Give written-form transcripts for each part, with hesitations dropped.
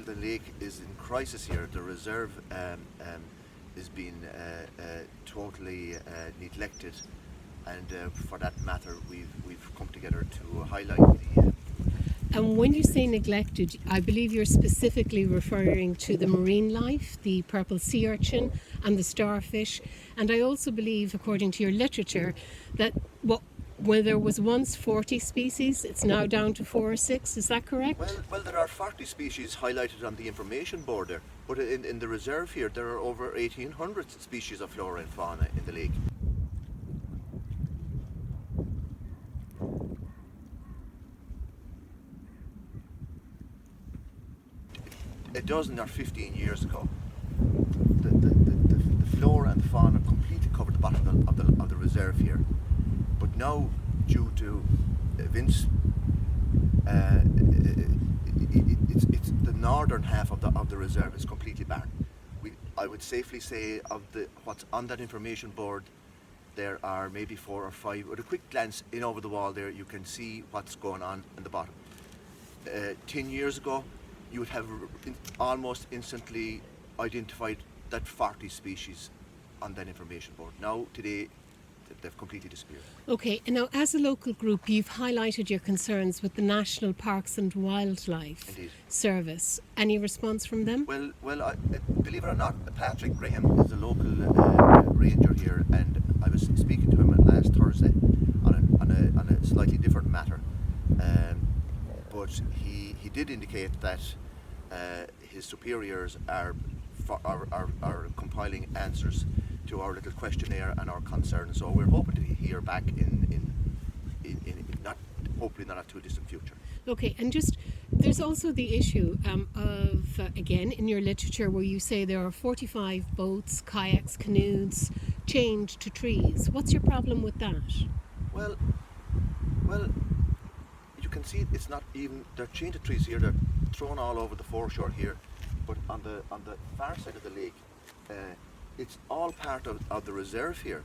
the lake is in crisis here. The reserve is being totally neglected, and for that matter, we've come together to highlight the. And when you say neglected, I believe you're specifically referring to the marine life, the purple sea urchin and the starfish. And I also believe, according to your literature, that where there was once 40 species, it's now down to 4 or 6. Is that correct? Well, there are 40 species highlighted on the information board there, but in the reserve here, there are over 1,800 species of flora and fauna in the lake. A dozen or 15 years ago, the flora and the fauna completely covered the bottom of the reserve here. But now, due to events, it's the northern half of the reserve is completely barren. I would safely say of what's on that information board, there are maybe 4 or 5. With a quick glance in over the wall there, you can see what's going on in the bottom. 10 years ago, you would have almost instantly identified that 40 species on that information board. Now, today, they've completely disappeared. Okay, and now as a local group, you've highlighted your concerns with the National Parks and Wildlife Indeed. Service. Any response from them? Well, believe it or not, Patrick Graham is a local ranger here, and I was speaking to him last Thursday on a slightly different matter. But he did indicate that his superiors are compiling answers to our little questionnaire and our concerns. So we're hoping to hear back in hopefully not a too distant future. Okay, and just there's also the issue of again in your literature where you say there are 45 boats, kayaks, canoes chained to trees. What's your problem with that? Well, you can see it's not even, they're chained to trees here, they're thrown all over the foreshore here, but on the far side of the lake, it's all part of the reserve here,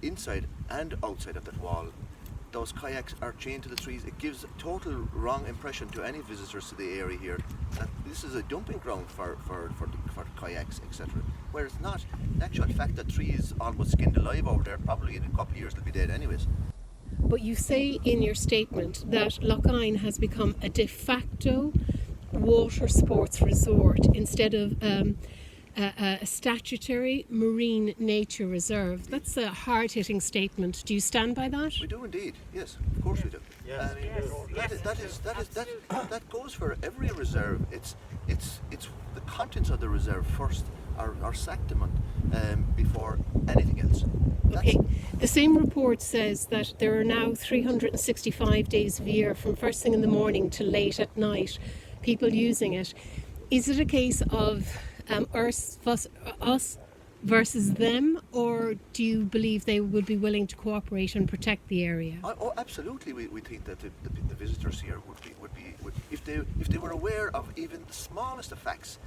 inside and outside of that wall. Those kayaks are chained to the trees. It gives a total wrong impression to any visitors to the area here that this is a dumping ground for kayaks, etc. Where it's not. In actual fact, the tree is almost skinned alive over there. Probably in a couple of years it'll be dead anyways. But you say in your statement that Lough Hyne has become a de facto water sports resort instead of a statutory marine nature reserve. That's a hard-hitting statement. Do you stand by that? We do indeed. Yes, of course we do. Yes. That goes for every reserve. It's the contents of the reserve first are sanctimony before anything else. Okay. The same report says that there are now 365 days of year from first thing in the morning to late at night, people using it. Is it a case of us versus them, or do you believe they would be willing to cooperate and protect the area? Oh, absolutely. We think that the visitors here would be if they were aware of even the smallest of facts.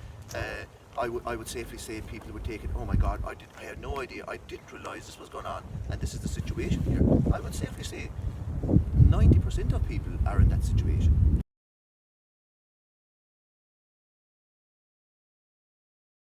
I would safely say people would take it. Oh my God! I had no idea. I didn't realise this was going on, and this is the situation here. I would safely say 90% of people are in that situation.